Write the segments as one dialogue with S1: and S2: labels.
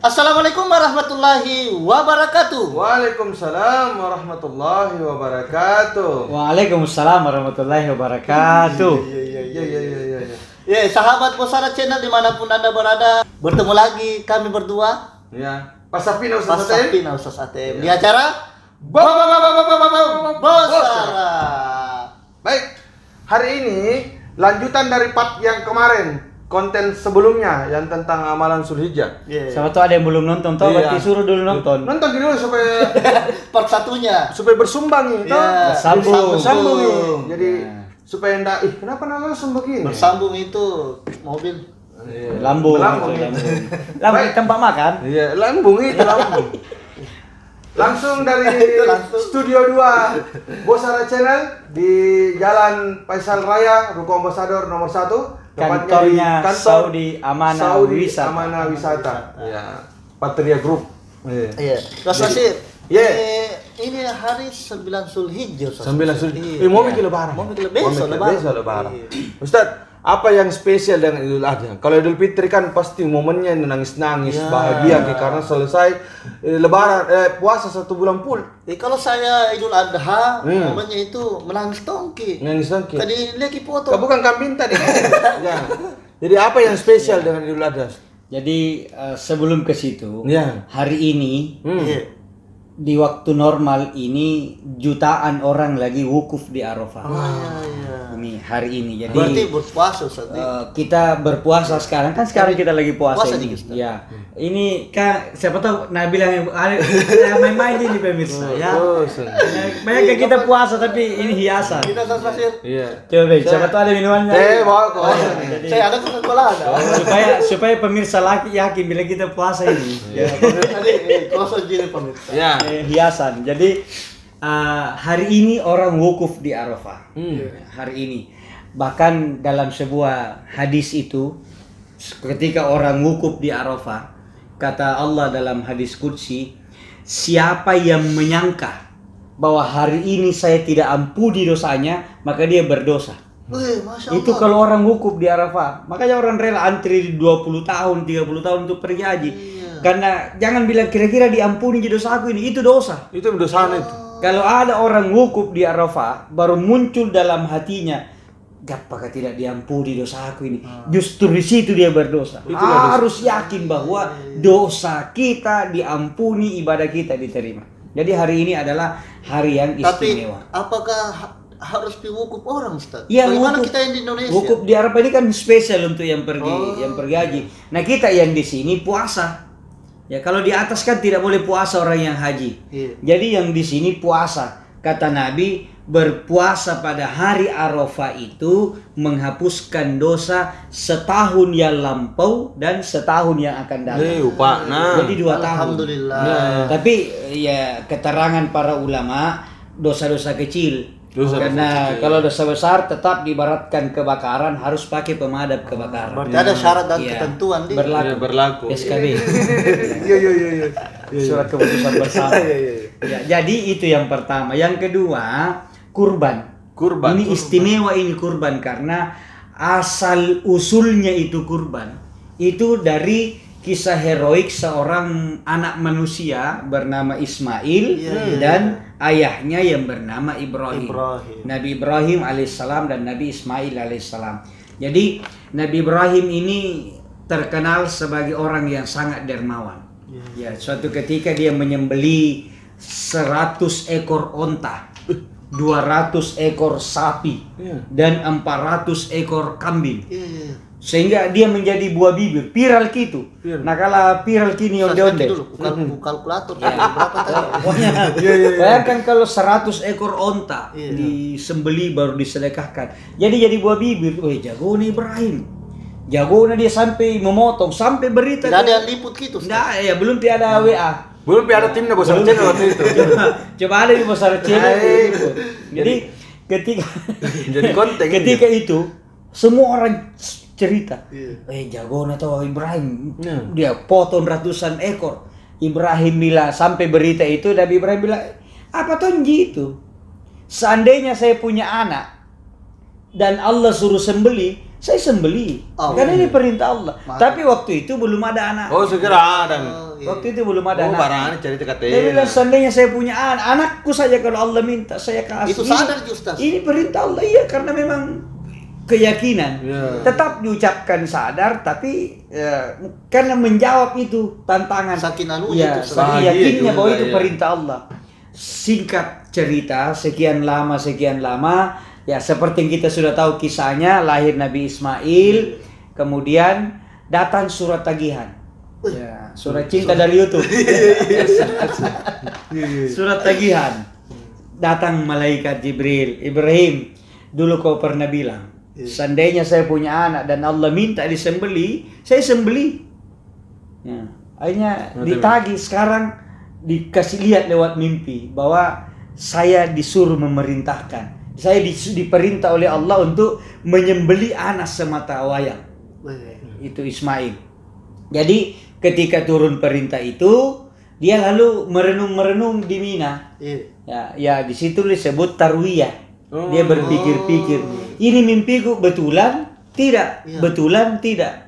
S1: Assalamualaikum warahmatullahi wabarakatuh.
S2: Waalaikumsalam warahmatullahi wabarakatuh.
S3: Waalaikumsalam warahmatullahi wabarakatuh.
S2: Iya.
S1: Ya, sahabat Bosara Channel dimanapun Anda berada, bertemu lagi kami berdua.
S2: Ya, Pasapina Ustaz Atem.
S1: Pasapina Ustaz Atem di acara Bosara.
S2: Baik, hari ini lanjutan dari part yang kemarin. Konten sebelumnya yang tentang amalan Zulhijjah.
S3: Sama tuh ada yang belum nonton, toh berarti suruh dulu nonton.
S2: Nonton dulu supaya
S1: part satunya
S2: supaya bersumbang nih, toh.
S3: Bersambung.
S2: Nih. Jadi supaya enggak, kenapa langsung begini?
S1: bersambung itu mobil.
S3: Lambung.
S2: Lambung.
S3: Lambung tempat makan.
S2: Iya, lambung itu lambung. Langsung dari Studio 2 Bosara Channel di Jalan Faisal Raya, Ruko Ambasador nomor 1.
S3: Kantornya Saudi Amanah Wisata.
S2: Amanah Wisata. Ya, Patria Group.
S1: Iya. Terus Nasir. Ini hari 9 Zulhijjah.
S2: 9 Zulhijjah. Mau bikin lebaran.
S1: Besok
S2: lebaran. Ustaz, apa yang spesial dengan Idul Adha? Kalau Idul Fitri kan pasti momennya nangis-nangis, bahagia karena selesai lebaran puasa 1 bulan full.
S1: Kalau saya Idul Adha, momennya itu menangis tongki. Tadi lihat foto.
S2: Bukan kambing tadi. Ya. Jadi apa yang spesial dengan Idul Adha?
S3: Jadi sebelum ke situ,
S2: Ya.
S3: hari ini di waktu normal ini jutaan orang lagi wukuf di Arafah. Ini hari ini. Jadi
S1: berarti berpuasa Ustaz.
S3: kita berpuasa sekarang kan kita lagi puasa
S1: Puasa
S3: ini.
S1: juga, Ustaz.
S3: Ya. Ini kan siapa tahu Nabil yang main-main ini pemirsa ya. Banyak kita puasa tapi ini hiasan.
S1: Kita Ustaz Nasir.
S2: Iya.
S3: Coba siapa tahu ada minumannya.
S2: Bawa kok.
S1: Saya ada Coca-Cola ada.
S3: supaya pemirsa laki yakin bila kita puasa ini.
S1: Ya, pemirsa nih, kosong jadi pemirsa.
S2: Ya.
S3: Hiasan. Jadi hari ini orang wukuf di Arafah. Hari ini. Bahkan dalam sebuah hadis itu ketika orang wukuf di Arafah, kata Allah dalam hadis qudsi, siapa yang menyangka bahwa hari ini saya tidak ampuni dosanya, maka dia berdosa.
S1: Masya Allah.
S3: Itu kalau orang wukuf di Arafah. Makanya orang rela antri 20 tahun, 30 tahun untuk pergi haji. Karena jangan bilang kira-kira diampuni dosa aku ini, itu dosa.
S2: Itu dosa itu.
S3: Kalau ada orang wukuf di Arafah, baru muncul dalam hatinya, apakah tidak diampuni dosa aku ini? Justru di situ dia berdosa. Harus yakin bahwa dosa kita diampuni, ibadah kita diterima. Jadi hari ini adalah hari yang istimewa.
S1: Tapi apakah harus diwukuf orang Ustaz?
S3: Ya,
S1: bagaimana kita yang di Indonesia?
S3: Wukuf di Arafah ini kan spesial untuk yang pergi haji. Nah, kita yang di sini puasa. Ya, kalau di atas kan tidak boleh puasa orang yang haji. Jadi yang di sini puasa. Kata Nabi, berpuasa pada hari Arafah itu menghapuskan dosa setahun yang lampau dan setahun yang akan datang. Jadi 2 tahun.
S1: Alhamdulillah.
S3: Tapi ya keterangan para ulama dosa-dosa kecil. Karena kalau dosa besar tetap diibaratkan kebakaran, harus pakai pemadam kebakaran.
S1: Berarti ada syarat dan ketentuan di
S3: berlaku. SKB.
S2: Iya.
S3: Surat keputusan bersama. Ya, jadi itu yang pertama. Yang kedua, kurban. Ini istimewa ini kurban karena asal usulnya itu kurban. Itu dari kisah heroik seorang anak manusia bernama Ismail dan ayahnya yang bernama Ibrahim. Nabi Ibrahim alaihissalam dan Nabi Ismail alaihissalam. Jadi Nabi Ibrahim ini terkenal sebagai orang yang sangat dermawan. Ya, suatu ketika dia menyembelih 100 ekor onta, 200 ekor sapi, dan 400 ekor kambing. Sehingga dia menjadi buah bibir, viral gitu. Nah, kalau viral kini onde-onde.
S1: Bukan kalkulator. Berapa tadi?
S3: Bayangkan kalau 100 ekor onta disembeli baru disedekahkan. Jadi buah bibir. Jago nih Ibrahim. Jago dia sampai memotong, sampai berita.
S1: Tidak ada yang liput gitu.
S3: Nggak, ya belum ada WA.
S2: Belum ada timnya Bosara Channel waktu itu.
S3: Coba ada di Bosara Channel. Jadi ketika itu semua orang cerita, jago atau Ibrahim, dia potong ratusan ekor. Ibrahim bilang sampai berita itu, Nabi Ibrahim bilang, apa tonji itu? Seandainya saya punya anak dan Allah suruh sembeli, saya sembeli. Karena ini perintah Allah. Tapi waktu itu belum ada anak.
S2: Oh, segera ada.
S3: Waktu itu belum ada anak.
S2: Barang cari TKT.
S3: Dia bilang seandainya saya punya anakku saja kalau Allah minta saya kasih.
S1: Itu sadar Ustaz.
S3: Ini perintah Allah ya, karena memang keyakinan. Tetap diucapkan sadar, tapi karena menjawab itu tantangan.
S1: Saking
S3: saking yakinnya bahwa itu perintah Allah. Singkat cerita, sekian lama, ya seperti yang kita sudah tahu kisahnya, lahir Nabi Ismail, kemudian datang surat tagihan. Ya, surat cinta dari YouTube. Surat tagihan. Datang malaikat Jibril, Ibrahim, dulu kau pernah bilang, seandainya saya punya anak dan Allah minta disembeli, saya sembeli. Ya, akhirnya ditagih, sekarang dikasih lihat lewat mimpi bahwa saya disuruh memerintahkan. Saya diperintah oleh Allah untuk menyembeli anak semata wayang. Itu Ismail. Jadi ketika turun perintah itu, dia lalu merenung-merenung di Mina. Ya di situ disebut tarwiyah. Dia berpikir-pikir, ini mimpiku betulan? Tidak. Betulan tidak.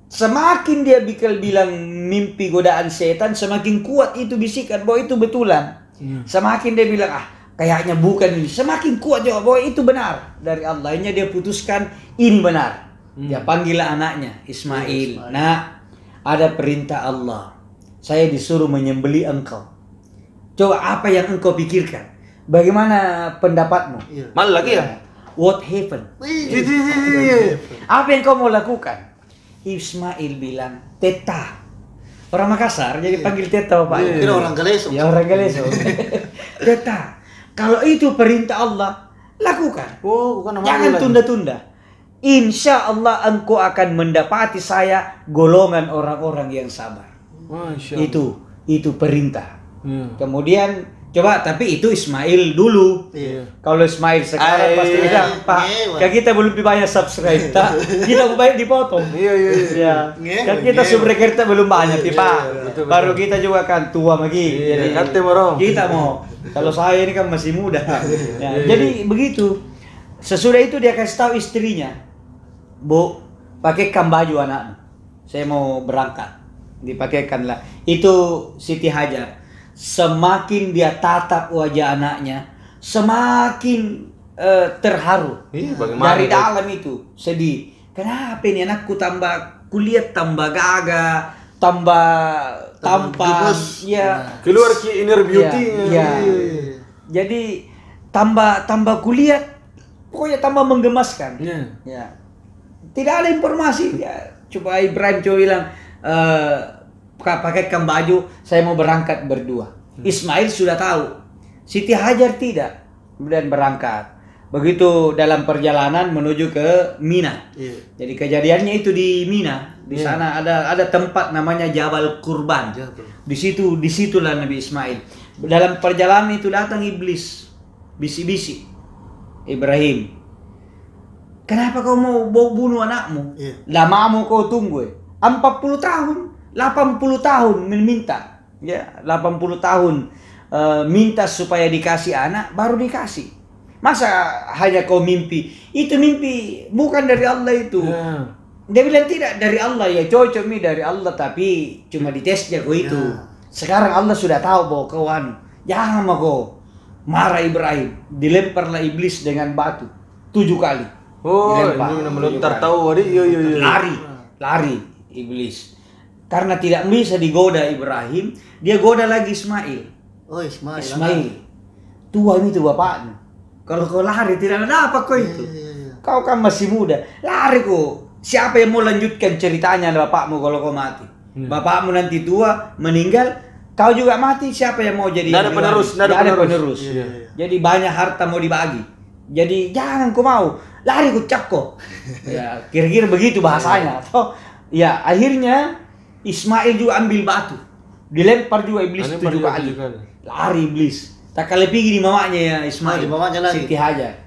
S3: Semakin dia bilang mimpi godaan setan, semakin kuat itu bisikan bahwa itu betulan. Semakin dia bilang, kayaknya bukan ini. Semakin kuat jawab bahwa itu benar dari Allah. Akhirnya dia putuskan ini benar. Dia panggil anaknya Ismail. Nah, ada perintah Allah. Saya disuruh menyembeli engkau. Coba apa yang engkau pikirkan? Bagaimana pendapatmu?
S2: Malah lagi ya?
S3: What happened? Apa yang kau mau lakukan? Ismail bilang, Teta. Orang Makassar, jadi panggil Teta bapaknya.
S1: Kira orang Galeso.
S3: Ya orang Galeso. Teta, kalau itu perintah Allah, lakukan. Jangan tunda-tunda. Insya Allah engkau akan mendapati saya golongan orang-orang yang sabar. Itu perintah. Kemudian coba, tapi itu Ismail dulu. Kalau Ismail sekarang pasti bilang, Pak, kita belum banyak subscribe, kita banyak dipotong. Iya. Kan kita subscriber belum banyak, Pak. Baru kita juga kan tua lagi. Jadi kita mau. Kalau saya ini kan masih muda. Jadi begitu. Sesudah itu dia kasih tahu istrinya, Bu, pakaikan baju anakmu. Saya mau berangkat. Dipakaikanlah. Itu Siti Hajar. Semakin dia tatap wajah anaknya, semakin terharu. Dari dalam itu sedih. Kenapa ini anakku tambah kulihat, tambah gagah, tambah tampan,
S2: keluar ki inner beauty.
S3: Jadi tambah kulihat, pokoknya tambah menggemaskan. Tidak ada informasi. Coba Ibrahim bilang, pakaikan baju, saya mau berangkat berdua. Ismail sudah tahu, Siti Hajar tidak. Kemudian berangkat. Begitu dalam perjalanan menuju ke Mina. Jadi kejadiannya itu di Mina. Di sana ada tempat namanya Jabal Kurban. Disitulah Nabi Ismail. Dalam perjalanan itu datang iblis, bisi-bisi Ibrahim. Kenapa kau mau bunuh anakmu? Lamamu kau tunggu. 40 tahun. 80 tahun meminta, 80 tahun minta supaya dikasih anak, baru dikasih. Masa hanya kau mimpi? Itu mimpi bukan dari Allah itu. Dia bilang tidak dari Allah, ya cocok nih dari Allah, tapi cuma ditesnya kau itu. Sekarang Allah sudah tahu bahwa kau jangan mau kau marah Ibrahim. Dilemparlah iblis dengan batu 7 kali.
S2: Ini melontar tahu
S3: lari iblis. Karena tidak bisa digoda Ibrahim, dia goda lagi Ismail. Ismail. Tua itu bapaknya. Kalau kau lari tidak ada apa kau itu. Kau kan masih muda. Lari kau. Siapa yang mau lanjutkan ceritanya bapakmu kalau kau mati? Bapakmu nanti tua, meninggal, kau juga mati, siapa yang mau jadi?
S2: Tidak ada penerus.
S3: Jadi banyak harta mau dibagi. Jadi jangan kau mau. Lari kau cakko. Ya, kira-kira begitu bahasanya. Ya, akhirnya Ismail juga ambil batu, dilempar juga iblis 7 kali. Lari iblis. Tak kali pergi di mamanya ya Ismail.
S1: Di mamanya lagi.
S3: Siti Hajar.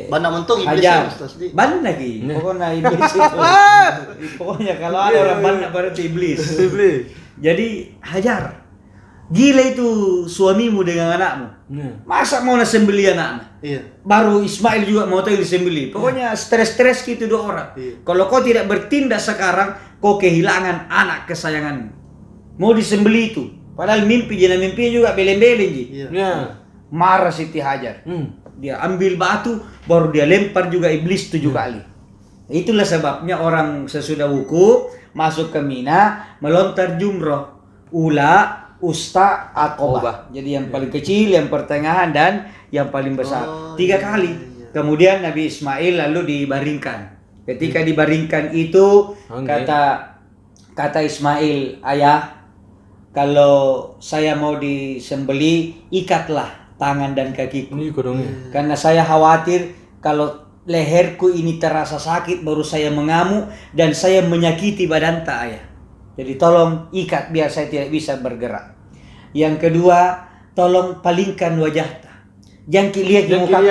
S1: Banda mentung iblis
S3: ya. Ban lagi. Pokoknya iblis itu. Pokoknya kalau ada orang banda berarti iblis. Jadi Hajar. Gila itu suamimu dengan anakmu. Masa mau sembeli anaknya?
S1: Iya.
S3: Baru Ismail juga mau tahu disembeli. Pokoknya stres-stres gitu dua orang. Kalau kau tidak bertindak sekarang, kau kehilangan anak kesayanganmu. Mau disembeli itu. Padahal mimpi juga beleng-beleng ji.
S1: Iya.
S3: Marah Siti Hajar. Dia ambil batu, baru dia lempar juga iblis 7 kali. Itulah sebabnya orang sesudah wukuf masuk ke Mina melontar jumroh. Ula, usta, aqobah. Jadi yang paling kecil, yang pertengahan, dan yang paling besar. 3 kali. Kemudian Nabi Ismail lalu dibaringkan. Ketika dibaringkan itu, kata Ismail, ayah, kalau saya mau disembeli, ikatlah tangan dan kakiku. Karena saya khawatir kalau leherku ini terasa sakit, baru saya mengamuk dan saya menyakiti badan tak, ayah. Jadi tolong ikat biar saya tidak bisa bergerak. Yang kedua, tolong palingkan wajah. Jangan lihat mukaku.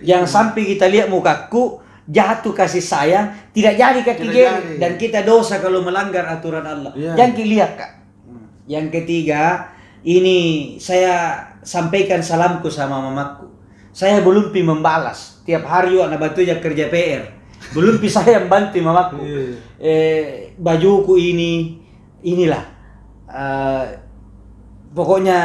S3: Yang sampai kita lihat mukaku, jatuh kasih sayang, tidak jadi kaki geri. Dan kita dosa kalau melanggar aturan Allah. Jangan lihat, Kak. Yang ketiga, ini saya sampaikan salamku sama mamaku. Saya belum membalas. Tiap hari anak bantunya kerja PR. Belum saya bantu mamaku. Bajuku inilah. Pokoknya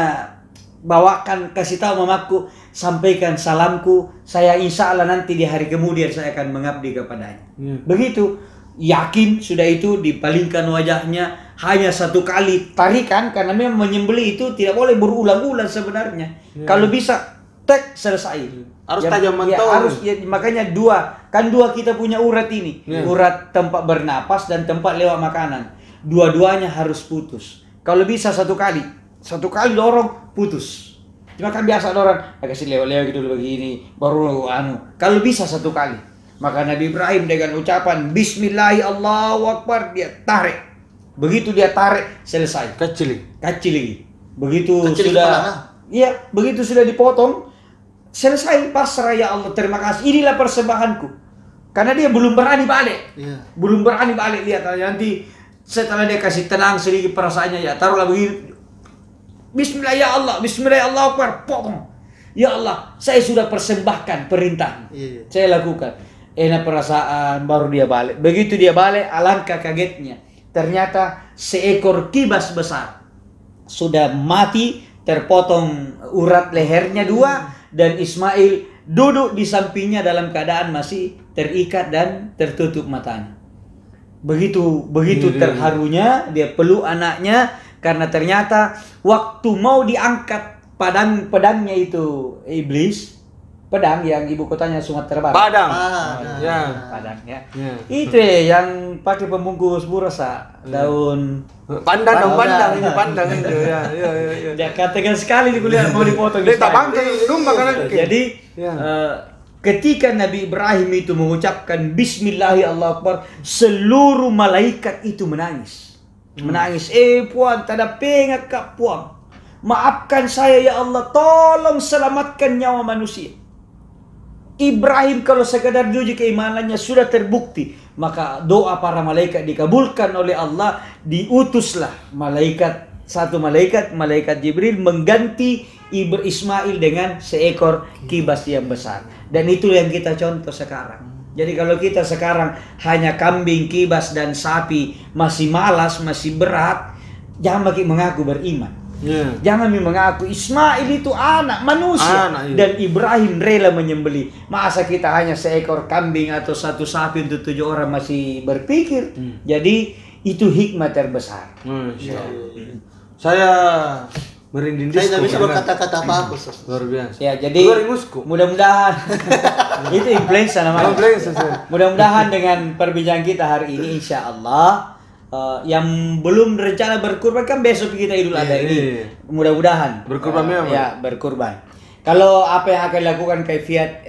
S3: bawakan, kasih tahu mamaku, sampaikan salamku. Saya insya Allah nanti di hari kemudian saya akan mengabdi kepadanya. Begitu. Yakin sudah itu dipalingkan wajahnya, hanya 1 kali tarikan, karena memang menyembelih itu tidak boleh berulang-ulang sebenarnya. Kalau bisa tek selesai.
S2: Harus tajam mentol.
S3: Harus, makanya 2. Kan 2 kita punya urat ini. Urat tempat bernapas dan tempat lewat makanan. Dua-duanya harus putus. Kalau bisa 1 kali. 1 kali dorong putus. Cuma kan biasa orang kasih lewat-lewat gitu begini, baru Kalau bisa 1 kali. Maka Nabi Ibrahim dengan ucapan Bismillahi Allahu Akbar, dia tarik. Begitu dia tarik, selesai. Kecil lagi. Begitu kecil sudah, iya, begitu sudah dipotong, selesai, pasrah, ya Allah, terima kasih. Inilah persembahanku. Karena dia belum berani balik. Belum berani balik, lihat nanti setelah dia kasih tenang sedikit perasaannya, ya taruhlah begini. Bismillah ya Allah, Bismillah ya Allah Akbar, potong. Ya Allah, saya sudah persembahkan perintah. Saya lakukan. Enak perasaan, baru dia balik. Begitu dia balik, alangkah kagetnya. Ternyata seekor kibas besar sudah mati, terpotong urat lehernya 2, dan Ismail duduk di sampingnya dalam keadaan masih terikat dan tertutup matanya. Begitu terharunya dia peluk anaknya, karena ternyata waktu mau diangkat pedangnya itu iblis, pedang yang ibu kotanya Sumatera Barat.
S2: Padang.
S3: Padang ya. Itu yang pakai pembungkus burasa, daun
S2: pandang itu.
S3: Ya katakan sekali di kuliah mau dipotong. Jadi ketika Nabi Ibrahim itu mengucapkan Bismillahirrahmanirrahim, seluruh malaikat itu menangis. Puan, tada pengak Kak Puan. Maafkan saya ya Allah, tolong selamatkan nyawa manusia. Ibrahim kalau sekadar uji keimanannya sudah terbukti, maka doa para malaikat dikabulkan oleh Allah. Diutuslah satu malaikat Jibril mengganti Ismail dengan seekor kibas yang besar. Dan itu yang kita contoh sekarang. Jadi kalau kita sekarang hanya kambing, kibas, dan sapi masih malas, masih berat, jangan makin mengaku beriman. Jangan mengaku Ismail itu anak manusia, dan Ibrahim rela menyembeli. Masa kita hanya seekor kambing atau 1 sapi untuk 7 orang masih berpikir. Jadi itu hikmah terbesar.
S2: Saya merinding.
S1: Saya tidak bisa berkata-kata apa-apa.
S2: Luar biasa.
S3: Ya, jadi mudah-mudahan itu influenza namanya. Mudah-mudahan dengan perbincangan kita hari ini, insya Allah, yang belum rencana berkurban, kan besok kita Idul Adha ini. Mudah-mudahan
S2: berkurban memang.
S3: Ya, berkurban. Kalau apa yang akan dilakukan kaifiat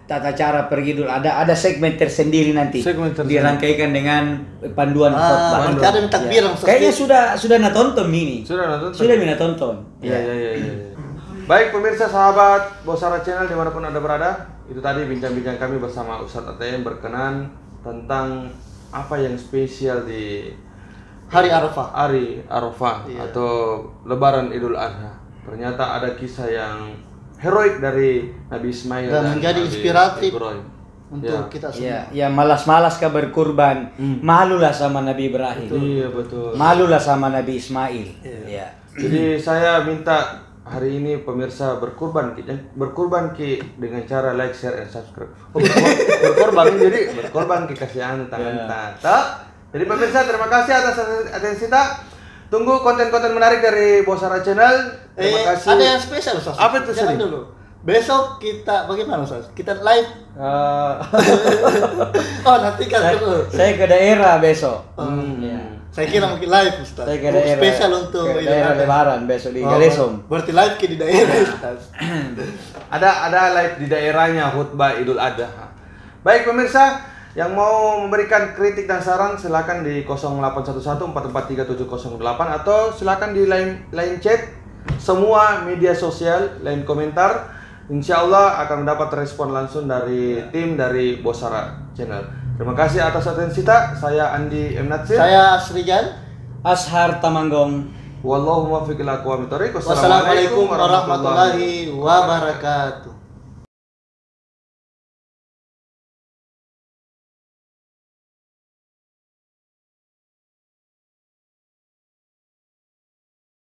S3: tata cara pergi Idul Adha, ada segmen tersendiri nanti. Dirangkaikan dengan panduan khotbah.
S1: Ada takbir langsung.
S3: Kayaknya sudah nonton ini. Sudah nonton.
S2: Ya. Baik pemirsa, sahabat Bosara Channel dimanapun Anda berada, itu tadi bincang-bincang kami bersama Ustadz ATM berkenan tentang apa yang spesial di
S1: hari Arafah.
S2: Hari Arafah atau Lebaran Idul Adha. Ternyata ada kisah yang heroik dari Nabi Ismail
S1: dan menjadi
S2: Nabi
S1: inspiratif
S2: Ibrahim.
S1: untuk kita semua.
S3: Ya malas-malas kah berkurban. Malulah sama Nabi Ibrahim.
S2: Iya betul.
S3: Malulah sama Nabi Ismail. Ya.
S2: Jadi saya minta hari ini pemirsa berkurban dengan cara like, share, and subscribe. Berkorban jadi berkorban kasihan tangan tata. Jadi pemirsa terima kasih atas atensi kita. Tunggu konten-konten menarik dari Bosara Channel. Terima kasih.
S1: Ada yang spesial Ustaz.
S2: Apa itu
S1: Jangan dulu. Besok kita bagaimana Ustaz? Kita live. Oh nanti kan dulu.
S3: Saya ke daerah besok.
S1: Saya kira mungkin live Ustaz.
S3: Saya ke daerah.
S1: Spesial untuk
S3: daerah Lebaran besok di Galesong.
S1: Berarti live di daerah Ustaz.
S2: Ada live di daerahnya khutbah Idul Adha. Baik pemirsa, yang mau memberikan kritik dan saran silakan di 0811443708 atau silakan di line chat semua media sosial, line komentar. Insya Allah akan mendapat respon langsung dari tim dari Bosara Channel. Terima kasih atas atensi kita. Saya Andi M. Natsir.
S1: Saya Asrijan.
S3: Ashar Tamanggong.
S2: Wallahu muwaffiq ila aqwamit thoriq.
S1: Wassalamualaikum warahmatullahi wabarakatuh.